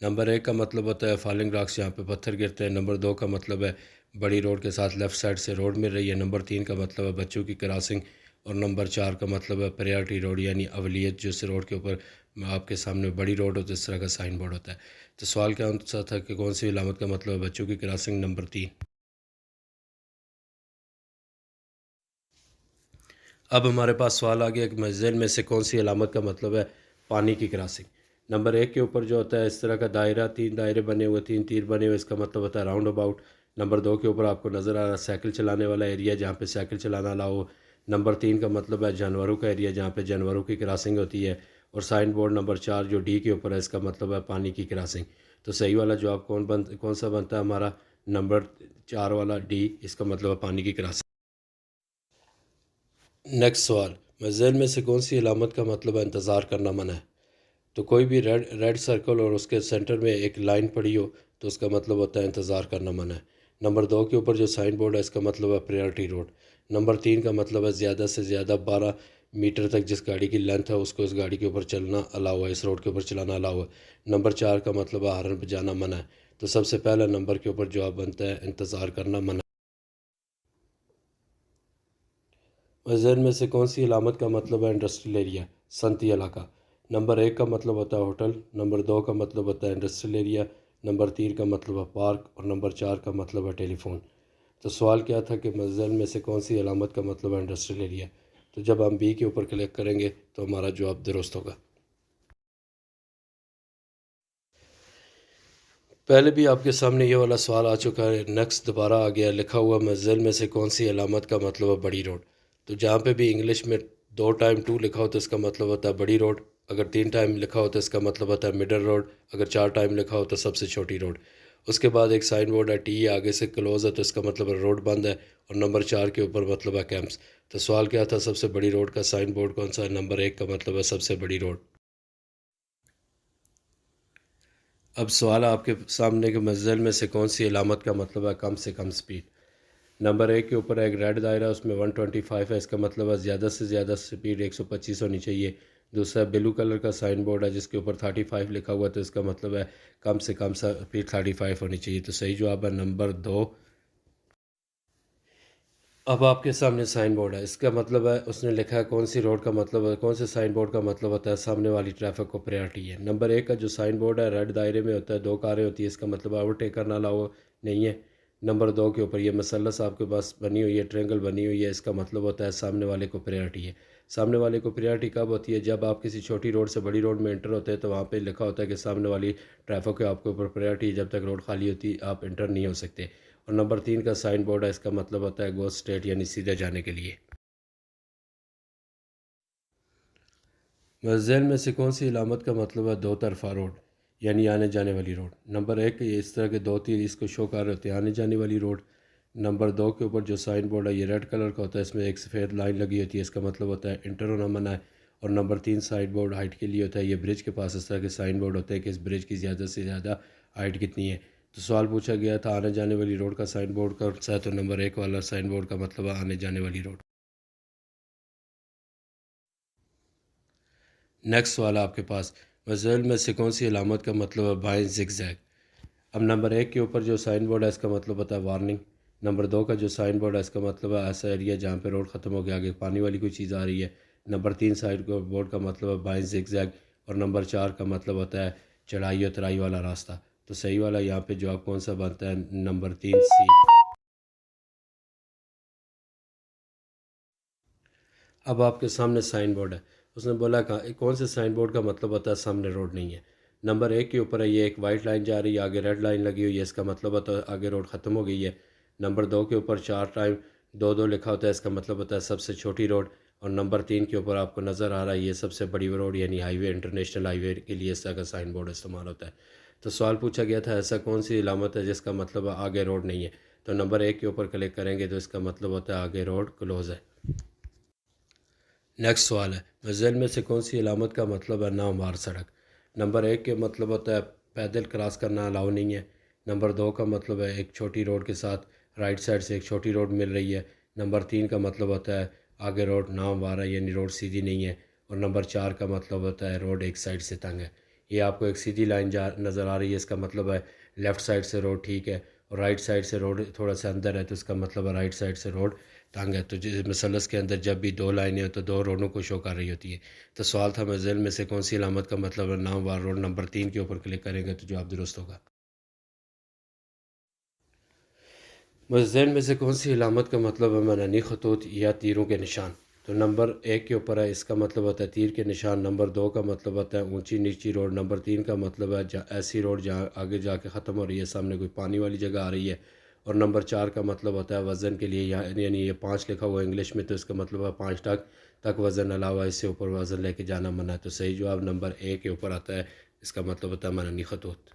Number 1 کا مطلب ہوتا ہے فالنگ راکس، یہاں پہ پتھر گرتے ہیں۔ نمبر 2 کا مطلب ہے بڑی روڈ کے ساتھ لیفٹ سائڈ سے روڈ مل رہی ہے۔ نمبر 3 کا مطلب ہے بچوں کی کراسنگ، اور نمبر 4 کا مطلب ہے پریارٹی روڈ یعنی اولیت، جو اس روڈ کے اوپر آپ کے سامنے بڑی روڈ ہوتی ہے اس طرح کا سائن بورڈ ہوتا ہے۔ تو سوال کیا آنسر تھا کہ کون سی علامت کا مطلب ہے بچوں کی کراسنگ؟ نمبر 3۔ اب ہمارے پاس سوال آ گیا کہ ذیل میں سے کون سی علامت کا مطلب ہے پانی کی کراسنگ؟ نمبر 1 کے اوپر جو ہوتا ہے اس طرح کا دائرہ، 3 دائرے بنے ہوئے، 3 تیر بنے ہوئے، اس کا مطلب ہوتا ہے راؤنڈ اباؤٹ۔ نمبر 2 کے اوپر آپ کو نظر آ رہا ہے سائیکل چلانے والا ایریا جہاں پہ سائیکل چلانا الاؤ ہو۔ نمبر 3 کا مطلب ہے جانوروں کا ایریا جہاں پہ جانوروں کی کراسنگ ہوتی ہے، اور سائن بورڈ نمبر 4 جو ڈی کے اوپر ہے اس کا مطلب ہے پانی کی کراسنگ۔ تو صحیح والا جواب کون سا بنتا ہے ہمارا؟ نمبر 4 والا ڈی، اس کا مطلب ہے پانی کی کراسنگ۔ نیکسٹ سوال، ذیل میں سے کون سی علامت کا مطلب ہے انتظار کرنا منع ہے؟ تو کوئی بھی ریڈ سرکل اور اس کے سینٹر میں ایک لائن پڑی ہو تو اس کا مطلب ہوتا ہے انتظار کرنا منع ہے۔ نمبر 2 کے اوپر جو سائن بورڈ ہے اس کا مطلب ہے پریارٹی روڈ۔ نمبر 3 کا مطلب ہے زیادہ سے زیادہ 12 میٹر تک جس گاڑی کی لینتھ ہے اس کو اس گاڑی کے اوپر چلنا الاؤ ہے، اس روڈ کے اوپر چلانا الاؤ ہے۔ نمبر 4 کا مطلب ہے ہارن بجانا منع ہے۔ تو سب سے پہلا نمبر کے اوپر جواب بنتا ہے انتظار کرنا منع ہے۔ ذیل میں سے کون سی علامت کا مطلب ہے انڈسٹریل ایریا، صنعتی علاقہ؟ نمبر 1 کا مطلب ہوتا ہے ہوٹل، نمبر 2 کا مطلب ہوتا ہے انڈسٹریل ایریا، نمبر 3 کا مطلب ہے پارک، اور نمبر 4 کا مطلب ہے ٹیلی فون۔ تو سوال کیا تھا کہ ذیل میں سے کون سی علامت کا مطلب ہے انڈسٹریل ایریا؟ تو جب ہم بی کے اوپر کلک کریں گے تو ہمارا جواب درست ہوگا۔ پہلے بھی آپ کے سامنے یہ والا سوال آ چکا ہے، نیکسٹ دوبارہ آ گیا، لکھا ہوا ذیل میں سے کون سی علامت کا مطلب ہے بڑی روڈ؟ تو جہاں پہ بھی انگلش میں 2 ٹائم 2 لکھا ہو تو اس کا مطلب ہوتا ہے بڑی روڈ، اگر 3 ٹائم لکھا ہو تو اس کا مطلب ہوتا ہے مڈل روڈ، اگر 4 ٹائم لکھا ہو تو سب سے چھوٹی روڈ۔ اس کے بعد ایک سائن بورڈ ہے ٹی آگے سے کلوز ہے تو اس کا مطلب ہے روڈ بند ہے، اور نمبر 4 کے اوپر مطلب ہے کیمپس۔ تو سوال کیا تھا سب سے بڑی روڈ کا سائن بورڈ کون سا ہے؟ نمبر 1 کا مطلب ہے سب سے بڑی روڈ۔ اب سوال آپ کے سامنے کے ذیل میں سے کون سی علامت کا مطلب ہے کم سے کم سپیڈ؟ نمبر 1 کے اوپر ایک ریڈ دائرہ، اس میں 125 ہے، اس کا مطلب ہے زیادہ سے زیادہ سپیڈ 125 ہونی چاہیے۔ دوسرا بلو کلر کا سائن بورڈ ہے جس کے اوپر 35 لکھا ہوا تو اس کا مطلب ہے کم سے کم سپیڈ 35 ہونی چاہیے۔ تو صحیح جواب ہے نمبر 2۔ اب آپ کے سامنے سائن بورڈ ہے، اس کا مطلب ہے اس نے لکھا ہے کون سی روڈ کا مطلب ہے، کون سے سائن بورڈ کا مطلب ہوتا ہے سامنے والی ٹریفک کو پریارٹی ہے۔ نمبر 1 کا جو سائن بورڈ ہے ریڈ دائرے میں ہوتا ہے، 2 کاریں ہوتی ہیں، اس کا مطلب اوور ٹیک کرنا الاؤ نہیں ہے۔ نمبر 2 کے اوپر یہ مثلث آپ کے پاس بنی ہوئی ہے، ٹرینگل بنی ہوئی ہے، اس کا مطلب ہوتا ہے سامنے والے کو پریارٹی ہے۔ سامنے والے کو پریارٹی کب ہوتی ہے؟ جب آپ کسی چھوٹی روڈ سے بڑی روڈ میں انٹر ہوتے ہیں تو وہاں پہ لکھا ہوتا ہے کہ سامنے والی ٹریفک ہے آپ کے اوپر پریارٹی، جب تک روڈ خالی ہوتی آپ انٹر نہیں ہو سکتے۔ اور نمبر 3 کا سائن بورڈ ہے، اس کا مطلب ہوتا ہے گو اسٹریٹ یعنی سیدھے جانے کے لیے۔ ذیل میں سے کون سی علامت کا مطلب ہے دو طرفہ روڈ یعنی آنے جانے والی روڈ؟ نمبر 1 یہ اس طرح کے 2 تیر اس کو شو کر رہے ہوتے ہیں آنے جانے والی روڈ۔ نمبر 2 کے اوپر جو سائن بورڈ ہے یہ ریڈ کلر کا ہوتا ہے، اس میں ایک سفید لائن لگی ہوتی ہے، اس کا مطلب ہوتا ہے انٹر ہونا منع ہے۔ اور نمبر 3 سائن بورڈ ہائٹ کے لیے ہوتا ہے، یہ برج کے پاس اس طرح کے سائن بورڈ ہوتے ہیں کہ اس برج کی زیادہ سے زیادہ ہائٹ کتنی ہے۔ تو سوال پوچھا گیا تھا آنے جانے والی روڈ کا سائن بورڈ کون سا ہے؟ تو نمبر 1 والا سائن بورڈ کا مطلب ہے آنے جانے والی روڈ۔ نیکسٹ سوال آپ کے پاس، ذیل میں سے کون سی علامت کا مطلب ہے بائیں زگ زیگ؟ اب نمبر 1 کے اوپر جو سائن بورڈ ہے اس کا مطلب ہوتا ہے وارننگ۔ نمبر 2 کا جو سائن بورڈ ہے اس کا مطلب ہے ایسا ایریا جہاں پہ روڈ ختم ہو گیا، آگے پانی والی کوئی چیز آ رہی ہے۔ نمبر 3 سائن بورڈ کا مطلب ہے بائیں زگ زیگ، اور نمبر 4 کا مطلب ہوتا ہے چڑھائی اور اترائی والا راستہ۔ تو صحیح والا یہاں پہ جواب کون سا بنتا ہے؟ نمبر 3 سی۔ اب آپ کے سامنے سائن بورڈ ہے، اس نے بولا کون سے سائن بورڈ کا مطلب ہوتا ہے سامنے روڈ نہیں ہے؟ نمبر 1 کے اوپر ہے یہ ایک وائٹ لائن جا رہی ہے، آگے ریڈ لائن لگی ہوئی ہے، اس کا مطلب ہوتا ہے آگے روڈ ختم ہو گئی ہے۔ نمبر 2 کے اوپر 4 ٹائم 2 لکھا ہوتا ہے، اس کا مطلب ہوتا ہے سب سے چھوٹی روڈ۔ اور نمبر 3 کے اوپر آپ کو نظر آ رہا ہے یہ سب سے بڑی روڈ یعنی ہائی وے، انٹرنیشنل ہائی وے کے لیے اس طرح کا سائن بورڈ استعمال ہوتا ہے۔ تو سوال پوچھا گیا تھا ایسا کون سی علامت ہے جس کا مطلب ہے آگے روڈ نہیں ہے؟ تو نمبر 1 کے اوپر کلک کریں گے تو اس کا مطلب ہوتا ہے آگے روڈ کلوز ہے۔ نیکسٹ سوال ہے، ذیل میں سے کون سی علامت کا مطلب ہے ناہموار سڑک؟ نمبر 1 کے مطلب ہوتا ہے پیدل کراس کرنا الاؤ نہیں ہے۔ نمبر 2 کا مطلب ہے ایک چھوٹی روڈ کے ساتھ رائٹ سائڈ سے ایک چھوٹی روڈ مل رہی ہے۔ نمبر 3 کا مطلب ہوتا ہے آگے روڈ ناہموار ہے یعنی روڈ سیدھی نہیں ہے۔ اور نمبر 4 کا مطلب ہوتا ہے روڈ ایک سائڈ سے تنگ ہے۔ یہ آپ کو ایک سیدھی لائن نظر آ رہی ہے، اس کا مطلب ہے لیفٹ سائڈ سے روڈ ٹھیک ہے، اور رائٹ سائڈ سے روڈ تھوڑا سا اندر ہے تو اس کا مطلب ہے رائٹ سائڈ سے روڈ تنگ ہے۔ تو جس مثلث کے اندر جب بھی دو لائنیں ہو تو دو روڈوں کو شو کر رہی ہوتی ہے۔ تو سوال تھا ذیل میں سے کون سی علامت کا مطلب ہے ناموار روڈ، نمبر 3 کے اوپر کلک کریں گے تو جواب درست ہوگا۔ ذیل میں سے کون سی علامت کا مطلب ہے منانی خطوط یا تیروں کے نشان؟ تو نمبر 1 کے اوپر ہے، اس کا مطلب ہوتا ہے تیر کے نشان۔ نمبر 2 کا مطلب ہوتا ہے اونچی نیچی روڈ۔ نمبر 3 کا مطلب ہے ایسی روڈ جہاں آگے جا کے ختم ہو رہی ہے، سامنے کوئی پانی والی جگہ آ رہی ہے۔ اور نمبر 4 کا مطلب ہوتا ہے وزن کے لیے، یعنی یہ 5 لکھا ہوا ہے انگلش میں تو اس کا مطلب ہے 5 تک وزن علاوہ اس سے اوپر وزن لے کے جانا منع ہے۔ تو صحیح جواب نمبر 1 کے اوپر آتا ہے، اس کا مطلب ہوتا ہے منانی خطوط۔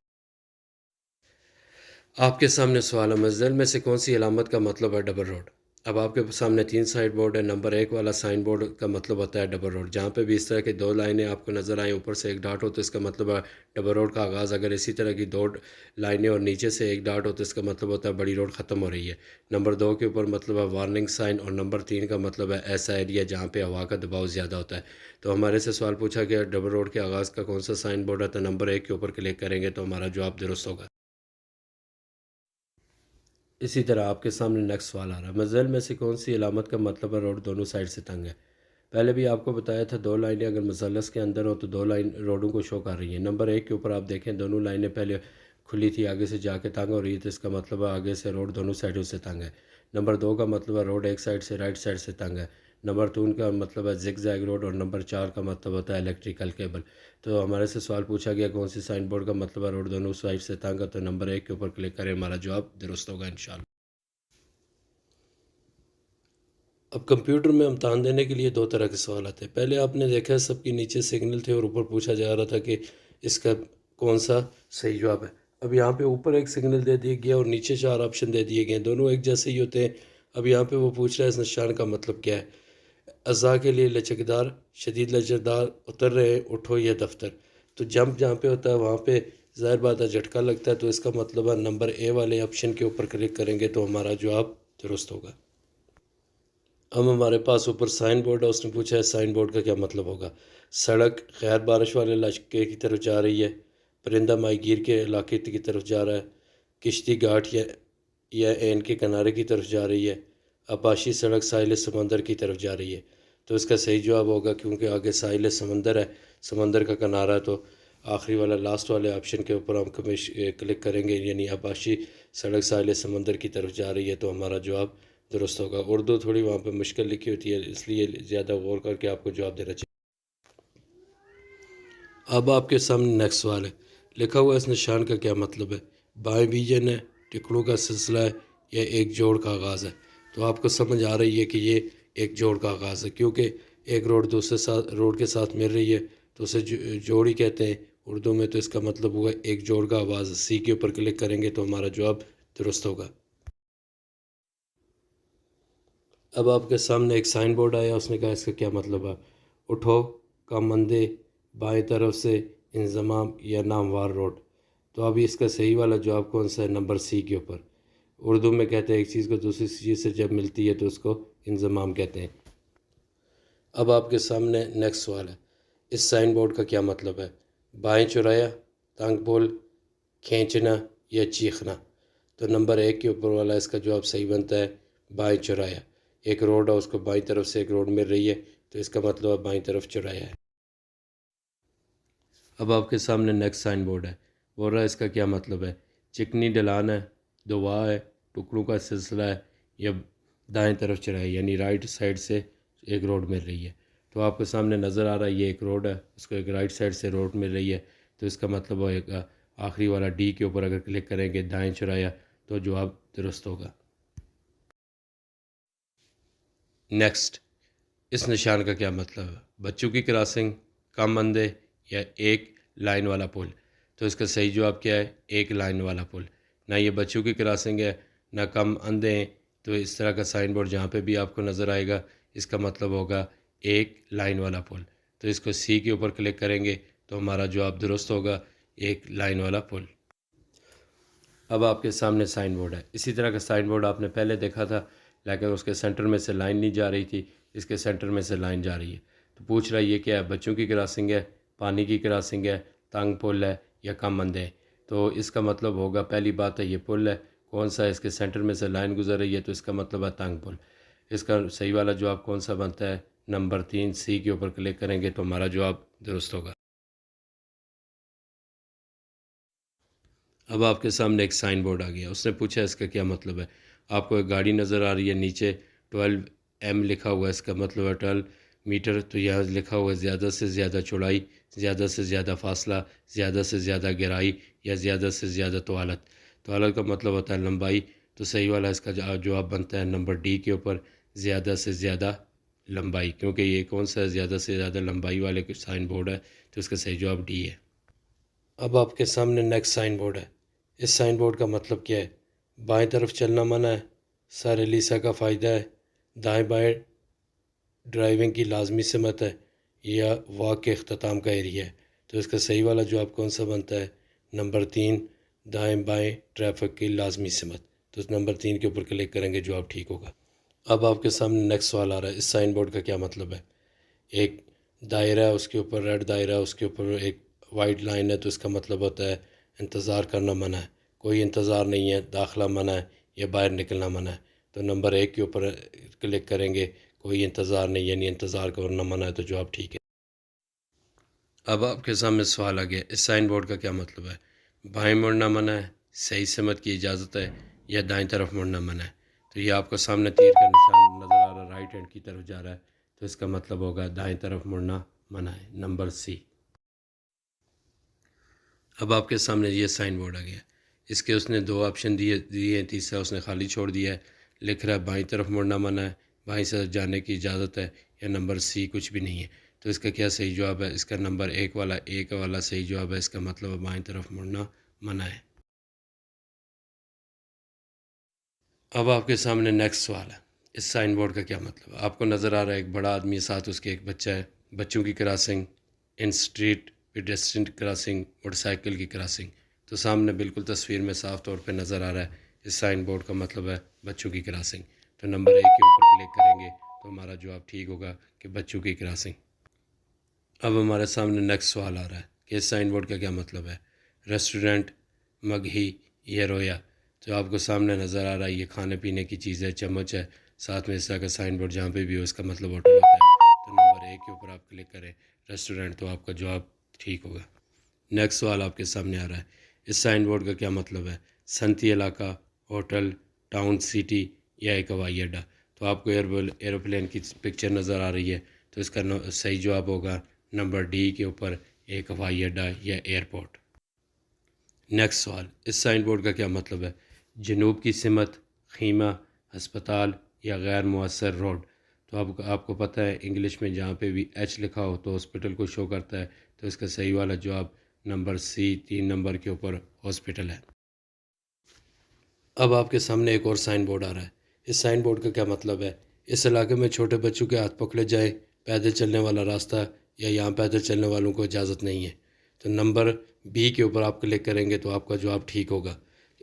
آپ کے سامنے سوال ہے ذیل میں سے کون سی علامت کا مطلب ہے ڈبل روڈ؟ اب آپ کے سامنے 3 سائڈ بورڈ ہے۔ نمبر 1 والا سائن بورڈ کا مطلب ہوتا ہے ڈبل روڈ۔ جہاں پہ بھی اس طرح کی دو لائنیں آپ کو نظر آئیں، اوپر سے ایک ڈاٹ ہو تو اس کا مطلب ہے ڈبل روڈ کا آغاز۔ اگر اسی طرح کی دو لائنیں اور نیچے سے ایک ڈاٹ ہو تو اس کا مطلب ہوتا ہے بڑی روڈ ختم ہو رہی ہے۔ نمبر 2 کے اوپر مطلب ہے وارننگ سائن، اور نمبر 3 کا مطلب ہے ایسا ایریا جہاں پہ ہوا کا دباؤ زیادہ ہوتا ہے۔ تو ہمارے سے سوال پوچھا گیا ڈبل روڈ کے آغاز کا کون سا سائن بورڈ ہے، تو نمبر 1 کے اوپر کلک کریں گے تو ہمارا جواب درست ہوگا۔ اسی طرح آپ کے سامنے نیکسٹ سوال آ رہا ہے ذیل میں سے کون سی علامت کا مطلب ہے روڈ دونوں سائڈ سے تنگ ہے؟ پہلے بھی آپ کو بتایا تھا دو لائنیں اگر مثلث کے اندر ہو تو دو لائن روڈوں کو شو کر رہی ہیں۔ نمبر 1 کے اوپر آپ دیکھیں دونوں لائنیں پہلے کھلی تھی، آگے سے جا کے تنگ ہو رہی ہے تو اس کا مطلب ہے آگے سے روڈ دونوں سائڈوں سے تنگ ہے۔ نمبر 2 کا مطلب ہے روڈ ایک سائڈ سے رائٹ سائڈ سے تنگ ہے۔ نمبر 3 کا مطلب ہے زگ زیگ روڈ، اور نمبر 4 کا مطلب ہوتا ہے الیکٹریکل کیبل۔ تو ہمارے سے سوال پوچھا گیا کون سی سائن بورڈ کا مطلب ہے روڈ دونوں سائڈ سے تنگ ہے، تو نمبر 1 کے اوپر کلک کریں، ہمارا جواب درست ہوگا انشاءاللہ۔ اب کمپیوٹر میں امتحان دینے کے لیے 2 طرح کے سوال آتے ہیں۔ پہلے آپ نے دیکھا سب کے نیچے سگنل تھے اور اوپر پوچھا جا رہا تھا کہ اس کا کون سا صحیح جواب ہے۔ اب یہاں پہ اوپر ایک سگنل دے دیا گیا اور نیچے 4 آپشن دے دیے گئے ہیں، دونوں ایک جیسے ہی ہوتے ہیں۔ اب یہاں پہ وہ پوچھ رہا ہے اس نشان کا مطلب کیا ہے؟ اعضاء کے لیے لچکدار، شدید لچکدار، اتر رہے، اٹھو یا دفتر۔ تو جمپ جہاں پہ ہوتا ہے وہاں پہ ظاہر بات ہے جھٹکا لگتا ہے، تو اس کا مطلب ہے نمبر اے والے آپشن کے اوپر کلک کریں گے تو ہمارا جواب درست ہوگا۔ اب ہمارے پاس اوپر سائن بورڈ ہے، اس نے پوچھا ہے سائن بورڈ کا کیا مطلب ہوگا؟ سڑک خیر بارش والے علاقے کی طرف جا رہی ہے، پرندہ ماہی گیر کے علاقے کی طرف جا رہا ہے، کشتی گھاٹ یا عین کے کنارے کی طرف جا رہی ہے، آبپاشی سڑک ساحل سمندر کی طرف جا رہی ہے۔ تو اس کا صحیح جواب ہوگا کیونکہ آگے ساحل سمندر ہے، سمندر کا کنارہ ہے، تو آخری والا لاسٹ والے آپشن کے اوپر ہم کلک کریں گے، یعنی آبپاشی سڑک ساحل سمندر کی طرف جا رہی ہے تو ہمارا جواب درست ہوگا۔ اردو تھوڑی وہاں پہ مشکل لکھی ہوتی ہے، اس لیے زیادہ غور کر کے آپ کو جواب دینا چاہیے۔ اب آپ کے سامنے نیکسٹ سوال ہے، لکھا ہوا اس نشان کا کیا مطلب ہے؟ بائیں بیجن ہے، ٹکڑوں کا سلسلہ ہے، یا ایک جوڑ کا آغاز ہے؟ تو آپ کو سمجھ آ رہی ہے کہ یہ ایک جوڑ کا آغاز ہے، کیونکہ ایک روڈ دوسرے روڈ کے ساتھ مل رہی ہے تو اسے جوڑ ہی کہتے ہیں اردو میں، تو اس کا مطلب ہوا ایک جوڑ کا آغاز۔ سی کے اوپر کلک کریں گے تو ہمارا جواب درست ہوگا۔ اب آپ کے سامنے ایک سائن بورڈ آیا، اس نے کہا اس کا کیا مطلب ہے؟ اٹھو، کم اندھے، بائیں طرف سے، انضمام یا ناموار روڈ۔ تو اب اس کا صحیح والا جواب کون سا ہے؟ نمبر سی کے اوپر۔ اردو میں کہتے ہیں ایک چیز کو دوسری چیز سے جب ملتی ہے تو اس کو انضمام کہتے ہیں۔ اب آپ کے سامنے نیکسٹ سوال ہے، اس سائن بورڈ کا کیا مطلب ہے؟ بائیں چورایا، تنگ پول، کھینچنا یا چیخنا؟ تو نمبر 1 کے اوپر والا اس کا جواب صحیح بنتا ہے بائیں چورایا۔ ایک روڈ ہے، اس کو بائیں طرف سے ایک روڈ مل رہی ہے تو اس کا مطلب ہے بائیں طرف چورایا ہے۔ اب آپ کے سامنے نیکسٹ سائن بورڈ ہے، بول رہا ہے اس کا کیا مطلب ہے؟ چکنی ڈھلان ہے، دعا ہے، ٹکڑوں کا سلسلہ ہے، یا دائیں طرف چورایا، یعنی رائٹ سائڈ سے ایک روڈ مل رہی ہے۔ تو آپ کے سامنے نظر آ رہا ہے یہ ایک روڈ ہے، اس کو ایک رائٹ سائڈ سے روڈ مل رہی ہے تو اس کا مطلب ہوگا آخری والا ڈی کے اوپر اگر کلک کریں گے دائیں چورایا تو جواب درست ہوگا۔ نیکسٹ، اس نشان کا کیا مطلب ہے؟ بچوں کی کراسنگ، کم اندھے، یا ایک لائن والا پل؟ تو اس کا صحیح جواب کیا ہے؟ ایک لائن والا پل۔ نہ یہ بچوں کی کراسنگ ہے، نہ کم اندھے ہیں، تو اس طرح کا سائن بورڈ جہاں پہ بھی آپ کو نظر آئے گا اس کا مطلب ہوگا ایک لائن والا پل۔ تو اس کو سی کے اوپر کلک کریں گے تو ہمارا جواب درست ہوگا ایک لائن والا پل۔ اب آپ کے سامنے سائن بورڈ ہے، اسی طرح کا سائن بورڈ آپ نے پہلے دیکھا تھا لیکن اس کے سینٹر میں سے لائن نہیں جا رہی تھی، اس کے سینٹر میں سے لائن جا رہی ہے۔ تو پوچھ رہا ہے یہ کیا ہے؟ بچوں کی کراسنگ ہے، پانی کی کراسنگ ہے، تنگ پل ہے یا کم اندھے. تو اس کا مطلب ہوگا پہلی بات ہے یہ پل ہے کون سا ہے, اس کے سینٹر میں سے لائن گزر رہی ہے تو اس کا مطلب ہے تنگ پل. اس کا صحیح والا جواب کون سا بنتا ہے؟ نمبر 3 سی کے اوپر کلک کریں گے تو ہمارا جواب درست ہوگا. اب آپ کے سامنے ایک سائن بورڈ آ گیا. اس نے پوچھا اس کا کیا مطلب ہے. آپ کو ایک گاڑی نظر آ رہی ہے, نیچے 12 لکھا ہوا ہے, اس کا مطلب ہے 12 میٹر. تو یہاں لکھا ہوا ہے زیادہ سے زیادہ چوڑائی, زیادہ سے زیادہ فاصلہ, زیادہ سے زیادہ گہرائی یا زیادہ سے زیادہ طوالت. طوالت کا مطلب ہوتا ہے لمبائی. تو صحیح والا اس کا جواب بنتا ہے نمبر ڈی کے اوپر, زیادہ سے زیادہ لمبائی, کیونکہ یہ کون سا ہے زیادہ سے زیادہ لمبائی والے سائن بورڈ ہے تو اس کا صحیح جواب ڈی ہے. اب آپ کے سامنے نیکسٹ سائن بورڈ ہے. اس سائن بورڈ کا مطلب کیا ہے؟ بائیں طرف چلنا منع ہے, سر الیسا کا فائدہ ہے, دائیں بائیں ڈرائیونگ کی لازمی سمت ہے, یا واک کے اختتام کا ایریا ہے. تو اس کا صحیح والا جواب کون سا بنتا ہے؟ نمبر 3 دائیں بائیں ٹریفک کی لازمی سمت. تو نمبر 3 کے اوپر کلک کریں گے جواب ٹھیک ہوگا. اب آپ کے سامنے نیکسٹ سوال آ رہا ہے. اس سائن بورڈ کا کیا مطلب ہے؟ ایک دائرہ ہے, اس کے اوپر ریڈ دائرہ ہے, اس کے اوپر ایک وائٹ لائن ہے, تو اس کا مطلب ہوتا ہے انتظار کرنا منع ہے, کوئی انتظار نہیں ہے, داخلہ منع ہے یا باہر نکلنا منع ہے. تو نمبر 1 کے اوپر کلک کریں گے, کوئی انتظار نہیں یعنی انتظار کرنا منع ہے, تو جواب ٹھیک ہے. اب آپ کے سامنے سوال آ گیا. اس سائن بورڈ کا کیا مطلب ہے؟ بائیں مڑنا منع ہے, صحیح سمت کی اجازت ہے, یا دائیں طرف مڑنا منع ہے. تو یہ آپ کو سامنے تیر کا نشان نظر آ رہا ہے, رائٹ ہینڈ کی طرف جا رہا ہے, تو اس کا مطلب ہوگا دائیں طرف مڑنا منع ہے, نمبر سی. اب آپ کے سامنے یہ سائن بورڈ آ گیا. اس کے اس نے 2 آپشن دیے ہیں, تیسرا اس نے خالی چھوڑ دیا ہے. لکھ رہا ہے بائیں طرف مڑنا منع ہے, بائیں سے جانے کی اجازت ہے, یا نمبر سی کچھ بھی نہیں ہے. تو اس کا کیا صحیح جواب ہے؟ اس کا نمبر 1 والا صحیح جواب ہے. اس کا مطلب بائیں طرف مڑنا منع ہے. اب آپ کے سامنے نیکسٹ سوال ہے. اس سائن بورڈ کا کیا مطلب ہے؟ آپ کو نظر آ رہا ہے ایک بڑا آدمی ساتھ اس کے ایک بچہ ہے, بچوں کی کراسنگ, ان street pedestrian crossing, motorcycle کی کراسنگ. تو سامنے بالکل تصویر میں صاف طور پہ نظر آ رہا ہے اس سائن بورڈ کا مطلب ہے بچوں کی کراسنگ. تو نمبر 1 کے اوپر کلک کریں گے تو ہمارا جواب ٹھیک ہوگا کہ بچوں کی کراسنگ. اب ہمارے سامنے نیکسٹ سوال آ رہا ہے کہ اس سائن بورڈ کا کیا مطلب ہے؟ ریسٹورنٹ, مگہی یا رویا. تو آپ کو سامنے نظر آ رہا ہے یہ کھانے پینے کی چیز ہے, چمچ ہے, ساتھ میں اس طرح کا سائن بورڈ جہاں پہ بھی ہو اس کا مطلب ہوٹل ہوتا ہے. تو نمبر 1 کے اوپر آپ کلک کریں ریسٹورنٹ, تو آپ کا جواب ٹھیک ہوگا. نیکسٹ سوال آپ کے سامنے آ رہا ہے. اس سائن بورڈ کا کیا مطلب ہے؟ صنعتی علاقہ, ہوٹل, ٹاؤن, سٹی یا ایک ہوائی اڈہ. تو آپ کو ایروپلین کی پکچر نظر آ رہی ہے, تو اس کا صحیح جواب ہوگا نمبر ڈی کے اوپر ایک ہوائی اڈہ یا ایئرپورٹ. نیکسٹ سوال. اس سائن بورڈ کا کیا مطلب ہے؟ جنوب کی سمت, خیمہ, ہسپتال یا غیر مؤثر روڈ. تو آپ کو پتہ ہے انگلش میں جہاں پہ بھی ایچ لکھا ہو تو ہاسپٹل کو شو کرتا ہے. تو اس کا صحیح والا جواب نمبر سی 3 نمبر کے اوپر ہاسپٹل ہے. اب آپ کے سامنے ایک اور سائن بورڈ آ رہا ہے. اس سائن بورڈ کا کیا مطلب ہے؟ اس علاقے میں چھوٹے بچوں کے ہاتھ پکڑے جائیں, پیدل چلنے والا راستہ, یا یہاں پیدل چلنے والوں کو اجازت نہیں ہے. تو نمبر بی کے اوپر آپ کلک کریں گے تو آپ کا جواب ٹھیک ہوگا.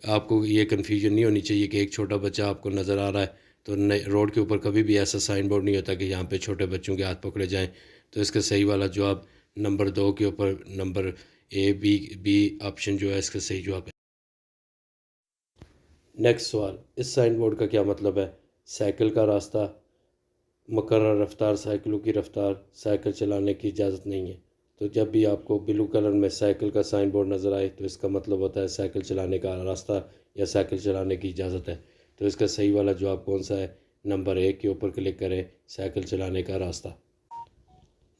آپ کو یہ کنفیوژن نہیں ہونی چاہیے کہ ایک چھوٹا بچہ آپ کو نظر آ رہا ہے, تو روڈ کے اوپر کبھی بھی ایسا سائن بورڈ نہیں ہوتا کہ یہاں پہ چھوٹے بچوں کے ہاتھ پکڑے جائیں. تو اس کا صحیح والا جواب نمبر 2 کے اوپر نمبر بی آپشن جو ہے اس کا صحیح جواب ہے. نیکسٹ سوال. اس سائن بورڈ کا کیا مطلب ہے؟ سائیکل کا راستہ, مقررہ رفتار سائیکلوں کی رفتار, سائیکل چلانے کی اجازت نہیں ہے. تو جب بھی آپ کو بلو کلر میں سائیکل کا سائن بورڈ نظر آئے تو اس کا مطلب ہوتا ہے سائیکل چلانے کا راستہ یا سائیکل چلانے کی اجازت ہے. تو اس کا صحیح والا جواب کون سا ہے؟ نمبر 1 کے اوپر کلک کریں, سائیکل چلانے کا راستہ.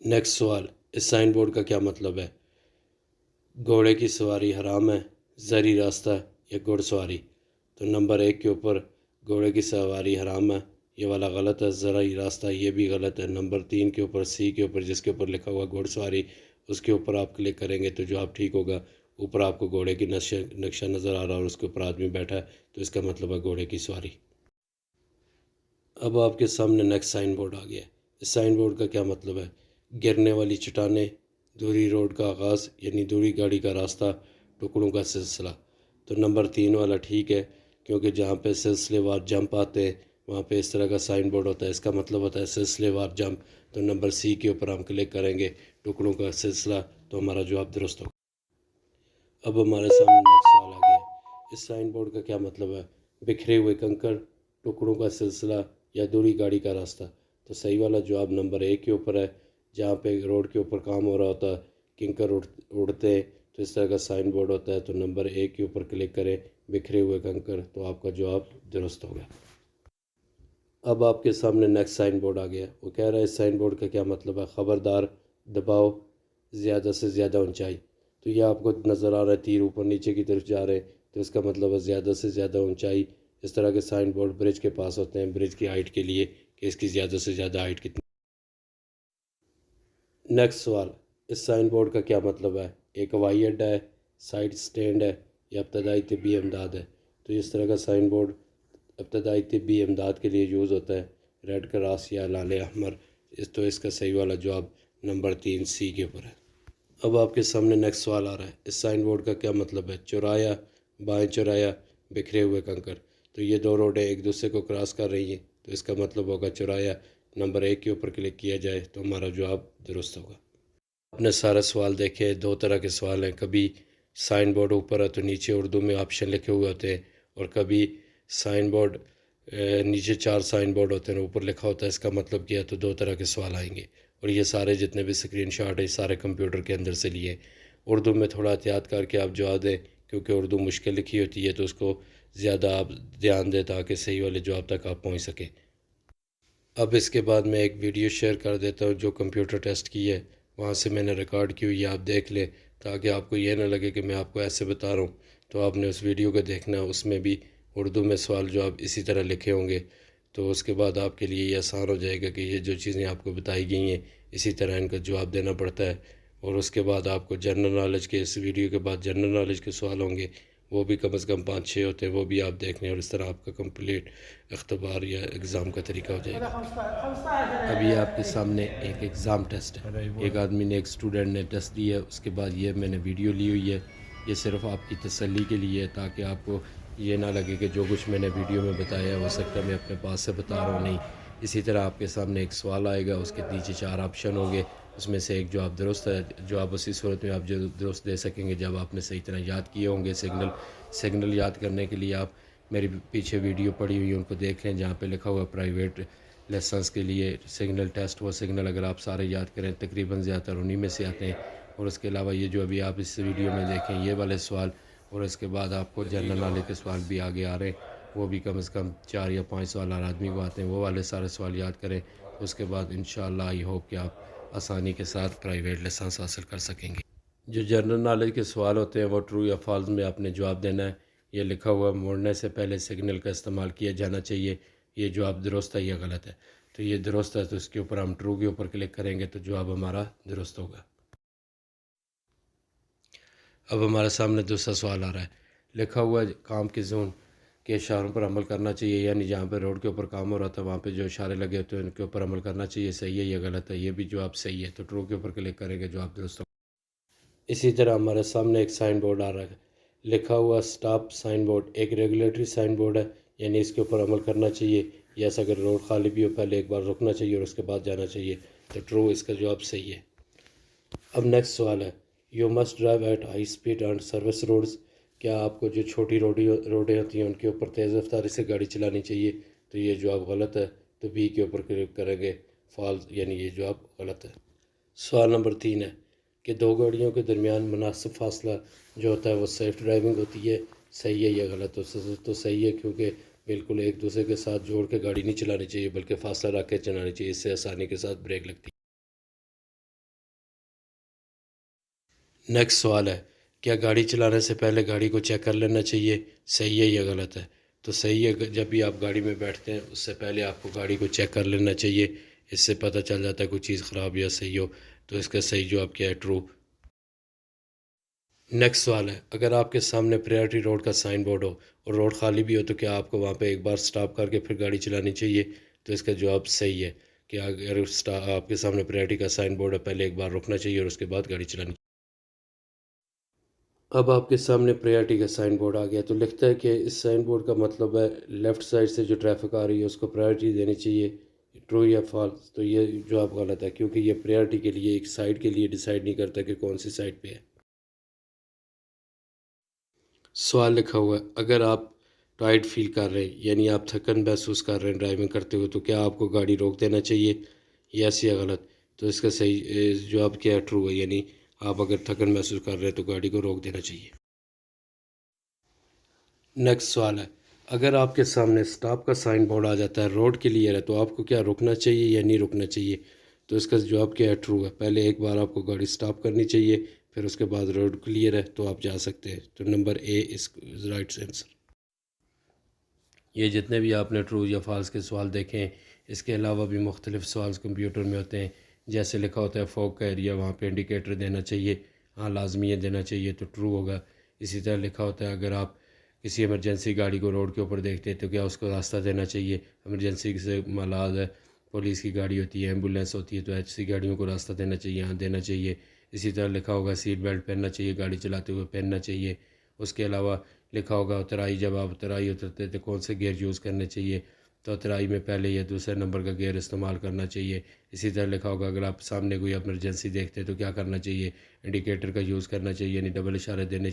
نیکسٹ سوال. اس سائن بورڈ کا کیا مطلب ہے؟ گھوڑے کی سواری حرام ہے, زرعی راستہ یا گھڑ سواری. تو نمبر 1 کے اوپر گھوڑے کی سواری حرام ہے, یہ والا غلط ہے. زرعی راستہ یہ بھی غلط ہے. نمبر 3 کے اوپر سی کے اوپر جس کے اوپر لکھا ہوا گھوڑ سواری, اس کے اوپر آپ کلک کریں گے تو جواب ٹھیک ہوگا. اوپر آپ کو گھوڑے کی نقشہ نظر آ رہا ہے اور اس کے اوپر آدمی بیٹھا ہے, تو اس کا مطلب ہے گھوڑے کی سواری. اب آپ کے سامنے نیکسٹ سائن بورڈ آ گیا ہے. اس سائن بورڈ کا کیا مطلب ہے؟ گرنے والی چٹانیں, دوری روڈ کا آغاز یعنی دوری گاڑی کا راستہ, ٹکڑوں کا سلسلہ. تو نمبر 3 والا ٹھیک ہے, کیونکہ جہاں پہ سلسلے وار جمپ آتے ہیں وہاں پہ اس طرح کا سائن بورڈ ہوتا ہے, اس کا مطلب ہوتا ہے سلسلے وار جمپ. تو نمبر سی کے اوپر ہم کلک کریں گے ٹکڑوں کا سلسلہ, تو ہمارا جواب درست ہوگا. اب ہمارے سامنے نیکسٹ سوال آ گیا، اس سائن بورڈ کا کیا مطلب ہے؟ بکھرے ہوئے کنکر، ٹکڑوں کا سلسلہ یا دوری گاڑی کا راستہ؟ تو صحیح والا جواب نمبر 1 کے اوپر ہے۔ جہاں پہ روڈ کے اوپر کام ہو رہا ہوتا ہے، کنکر اڑتے ہیں، تو اس طرح کا سائن بورڈ ہوتا ہے، تو نمبر 1 کے اوپر کلک کریں، بکھرے ہوئے کنکر، تو آپ کا جواب درست ہوگا۔ اب آپ کے سامنے نیکسٹ سائن بورڈ آ گیا، وہ کہہ رہا ہے اس سائن بورڈ کا کیا مطلب ہے؟ خبردار، دباؤ، زیادہ سے زیادہ اونچائی۔ تو یہ آپ کو نظر آ رہا ہے تیر اوپر نیچے کی طرف جا رہے ہیں، تو اس کا مطلب ہے زیادہ سے زیادہ اونچائی۔ اس طرح کے سائن بورڈ برج کے پاس ہوتے ہیں، برج کی ہائٹ کے لیے، کہ اس کی زیادہ سے زیادہ ہائٹ کتنی۔ نیکسٹ سوال، اس سائن بورڈ کا کیا مطلب ہے؟ ایک ہوائی اڈا ہے، سائڈ سٹینڈ ہے، یا ابتدائی طبی امداد ہے؟ تو اس طرح کا سائن بورڈ ابتدائی طبی امداد کے لیے یوز ہوتا ہے، ریڈ کراس یا لال احمر۔ تو اس کا صحیح والا جواب نمبر 3 سی کے اوپر ہے۔ اب آپ کے سامنے نیکسٹ سوال آ رہا ہے، اس سائن بورڈ کا کیا مطلب ہے؟ چورایا، بائیں چورایا، بکھرے ہوئے کنکر۔ تو یہ دو روڈیں ایک دوسرے کو کراس کر رہی ہیں، تو اس کا مطلب ہوگا چورایا۔ نمبر 1 کے اوپر کلک کیا جائے تو ہمارا جواب درست ہوگا۔ آپ نے سارا سوال دیکھے، دو طرح کے سوال ہیں، کبھی سائن بورڈ اوپر ہے تو نیچے اردو میں آپشن لکھے ہوئے ہوتے ہیں، اور کبھی سائن بورڈ نیچے 4 سائن بورڈ ہوتے ہیں، اوپر لکھا ہوتا ہے اس کا مطلب کیا، تو دو طرح کے سوال آئیں گے۔ اور یہ سارے جتنے بھی اسکرین شاٹ ہیں سارے کمپیوٹر کے اندر سے لیے۔ اردو میں تھوڑا احتیاط کر کے آپ جواب دیں، کیونکہ اردو مشکل لکھی ہوتی ہے، تو اس کو زیادہ آپ دھیان دیں تاکہ صحیح والے جواب تک آپ پہنچ سکیں۔ اب اس کے بعد میں ایک ویڈیو شیئر کر دیتا ہوں جو کمپیوٹر ٹیسٹ کی ہے، وہاں سے میں نے ریکارڈ کی ہوئی ہے، آپ دیکھ لیں، تاکہ آپ کو یہ نہ لگے کہ میں آپ کو ایسے بتا رہا ہوں۔ تو آپ نے اس ویڈیو کو دیکھنا ہے، اس میں بھی اردو میں سوال جواب اسی طرح لکھے ہوں گے، تو اس کے بعد آپ کے لیے یہ آسان ہو جائے گا کہ یہ جو چیزیں آپ کو بتائی گئی ہیں اسی طرح ان کا جواب دینا پڑتا ہے۔ اور اس کے بعد آپ کو جنرل نالج کے، اس ویڈیو کے بعد جنرل نالج کے سوال ہوں گے، وہ بھی کم از کم 5-6 ہوتے ہیں، وہ بھی آپ دیکھ لیں، اور اس طرح آپ کا کمپلیٹ اختبار یا اگزام کا طریقہ ہو جائے گا۔ ابھی آپ کے سامنے ایک ایگزام ٹیسٹ ہے، ایک آدمی نے، ایک اسٹوڈنٹ نے ٹیسٹ دیا ہے، اس کے بعد یہ میں نے ویڈیو لی ہوئی ہے، یہ صرف آپ کی تسلی کے لیے ہے، تاکہ آپ کو یہ نہ لگے کہ جو کچھ میں نے ویڈیو میں بتایا ہے ہو سکتا ہے میں اپنے پاس سے بتا رہا ہوں، نہیں۔ اسی طرح آپ کے سامنے ایک سوال آئے گا، اس کے نیچے 4 آپشن ہوں گے، اس میں سے ایک جواب درست ہے۔ جواب اسی صورت میں آپ جو درست دے سکیں گے جب آپ نے صحیح طرح یاد کیے ہوں گے۔ سگنل یاد کرنے کے لیے آپ میری پیچھے ویڈیو پڑی ہوئی ان کو دیکھ لیں، جہاں پہ لکھا ہوا پرائیویٹ لیسنس کے لیے سگنل ٹیسٹ، وہ سگنل اگر آپ سارے یاد کریں تقریباً زیادہ تر انہی میں سے آتے ہیں۔ اور اس کے علاوہ یہ جو ابھی آپ اس ویڈیو میں دیکھیں یہ والے سوال، اور اس کے بعد آپ کو جنرل نالج کے سوال بھی آگے آ رہے ہیں، وہ بھی کم از کم 4 یا 5 سوال ہر آدمی کو آتے ہیں، وہ والے سارے سوال یاد کریں۔ اس کے بعد انشاءاللہ آئی ہوپ کہ آپ آسانی کے ساتھ پرائیویٹ لائسنس حاصل کر سکیں گے۔ جو جنرل نالج کے سوال ہوتے ہیں وہ ٹرو یا فالس میں آپ نے جواب دینا ہے۔ یہ لکھا ہوا موڑنے سے پہلے سگنل کا استعمال کیا جانا چاہیے، یہ جواب درست ہے یا غلط ہے؟ تو یہ درست ہے، تو اس کے اوپر ہم ٹرو کے اوپر کلک کریں گے تو جواب ہمارا درست ہوگا۔ اب ہمارے سامنے دوسرا سوال آ رہا ہے، لکھا ہوا کام کے زون کے اشاروں پر عمل کرنا چاہیے، یعنی جہاں پہ روڈ کے اوپر کام ہو رہا تھا وہاں پہ جو اشارے لگے ہوتے ہیں ان کے اوپر عمل کرنا چاہیے، صحیح ہے یا غلط ہے؟ یہ بھی جواب صحیح ہے، تو ٹرو کے اوپر کلک کریں گے، جواب درست ہوگا۔ اسی طرح ہمارے سامنے ایک سائن بورڈ آ رہا ہے، لکھا ہوا سٹاپ سائن بورڈ ایک ریگولیٹری سائن بورڈ ہے، یعنی اس کے اوپر عمل کرنا چاہیے، یس اگر روڈ خالی بھی ہو پہلے ایک بار رکنا چاہیے اور اس کے بعد جانا چاہیے، تو ٹرو اس کا جواب صحیح ہے۔ اب نیکسٹ سوال ہے، you must drive at high speed on service roads, کیا آپ کو جو چھوٹی روڈیں ہوتی ہیں ان کے اوپر تیز رفتاری سے گاڑی چلانی چاہیے؟ تو یہ جواب غلط ہے، تو بی کے اوپر کلک کریں گے، فالس، یعنی یہ جواب غلط ہے۔ سوال نمبر 3 ہے کہ دو گاڑیوں کے درمیان مناسب فاصلہ جو ہوتا ہے وہ سیف ڈرائیونگ ہوتی ہے، صحیح ہے یا غلط؟ تو صحیح ہے، کیونکہ بالکل ایک دوسرے کے ساتھ جوڑ کے گاڑی نہیں چلانی چاہیے بلکہ فاصلہ رکھ کے چلانی چاہیے، اس سے آسانی کے ساتھ بریک لگتی ہے۔ نیکسٹ سوال ہے، کیا گاڑی چلانے سے پہلے گاڑی کو چیک کر لینا چاہیے، صحیح ہے یا غلط ہے؟ تو صحیح ہے، جب بھی آپ گاڑی میں بیٹھتے ہیں اس سے پہلے آپ کو گاڑی کو چیک کر لینا چاہیے، اس سے پتہ چل جاتا ہے کوئی چیز خراب یا صحیح ہو، تو اس کا صحیح جواب کیا ہے؟ ٹرو۔ نیکسٹ سوال ہے، اگر آپ کے سامنے پریارٹی روڈ کا سائن بورڈ ہو اور روڈ خالی بھی ہو تو کیا آپ کو وہاں پہ ایک بار سٹاپ کر کے پھر گاڑی چلانی چاہیے؟ تو اس کا جواب صحیح ہے کہ اگر آپ کے سامنے پریارٹی کا سائن بورڈ ہے پہلے ایک بار رکنا چاہیے اور اس کے بعد گاڑی چلانی چاہیے۔ اب آپ کے سامنے پریارٹی کا سائن بورڈ آ گیا، تو لکھتا ہے کہ اس سائن بورڈ کا مطلب ہے لیفٹ سائڈ سے جو ٹریفک آ رہی ہے اس کو پریارٹی دینی چاہیے، ٹرو یا فالس؟ تو یہ جواب غلط ہے، کیونکہ یہ پریارٹی کے لیے ایک سائڈ کے لیے ڈیسائیڈ نہیں کرتا کہ کون سی سائڈ پہ ہے۔ سوال لکھا ہوا ہے، اگر آپ ٹائرڈ فیل کر رہے ہیں یعنی آپ تھکن محسوس کر رہے ہیں ڈرائیونگ کرتے ہوئے، تو کیا آپ کو گاڑی روک دینا چاہیے؟ یس یا غلط؟ تو اس کا صحیح جواب کیا ہے؟ ٹرو ہے، یعنی آپ اگر تھکن محسوس کر رہے ہیں تو گاڑی کو روک دینا چاہیے۔ نیکسٹ سوال ہے، اگر آپ کے سامنے سٹاپ کا سائن بورڈ آ جاتا ہے، روڈ کلیئر ہے، تو آپ کو کیا رکنا چاہیے یا نہیں رکنا چاہیے؟ تو اس کا جواب کیا ہے؟ ٹرو ہے، پہلے ایک بار آپ کو گاڑی سٹاپ کرنی چاہیے، پھر اس کے بعد روڈ کلیئر ہے تو آپ جا سکتے ہیں۔ تو نمبر اے اس رائٹ آنسر۔ یہ جتنے بھی آپ نے ٹرو یا فالس کے سوال دیکھیں، اس کے علاوہ بھی مختلف سوال کمپیوٹر میں ہوتے ہیں، جیسے لکھا ہوتا ہے فوگ کا ایریا، وہاں پہ انڈیکیٹر دینا چاہیے، ہاں لازمی ہے دینا چاہیے تو ٹرو ہوگا۔ اسی طرح لکھا ہوتا ہے اگر آپ کسی ایمرجنسی گاڑی کو روڈ کے اوپر دیکھتے ہیں تو کیا اس کو راستہ دینا چاہیے؟ ایمرجنسی سے ملاد ہے پولیس کی گاڑی ہوتی ہے، ایمبولینس ہوتی ہے، تو ایسی گاڑیوں کو راستہ دینا چاہیے، ہاں دینا چاہیے۔ اسی طرح لکھا ہوگا سیٹ بیلٹ پہننا چاہیے، گاڑی چلاتے ہوئے پہننا چاہیے۔ اس کے علاوہ لکھا ہوگا اترائی، جب آپ اترائی اترتے تو کون سے گیئر یوز کرنے چاہیے؟ تو اترائی میں پہلے یا دوسرے نمبر کا گیئر استعمال کرنا چاہیے۔ اسی طرح لکھا ہوگا اگر آپ سامنے کوئی ایمرجنسی دیکھتے تو کیا کرنا چاہیے؟ انڈیکیٹر کا یوز کرنا چاہیے، یعنی ڈبل اشارے دینے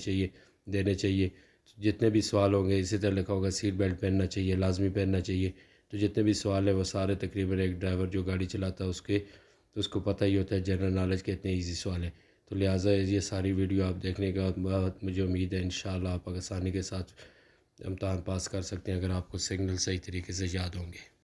چاہیے۔ جتنے بھی سوال ہوں گے اسی طرح لکھا ہوگا سیٹ بیلٹ پہننا چاہیے، لازمی پہننا چاہیے۔ تو جتنے بھی سوال ہیں وہ سارے تقریباً ایک ڈرائیور جو گاڑی چلاتا ہے اس کو پتہ ہی ہوتا ہے، جنرل نالج کے اتنے ایزی سوال ہیں۔ تو لہٰذا یہ ساری ویڈیو آپ دیکھنے کے بعد مجھے امید ہے انشاءاللہ آپ آسانی کے ساتھ امتحان پاس کر سکتے ہیں، اگر آپ کو سگنل صحیح طریقے سے یاد ہوں گے۔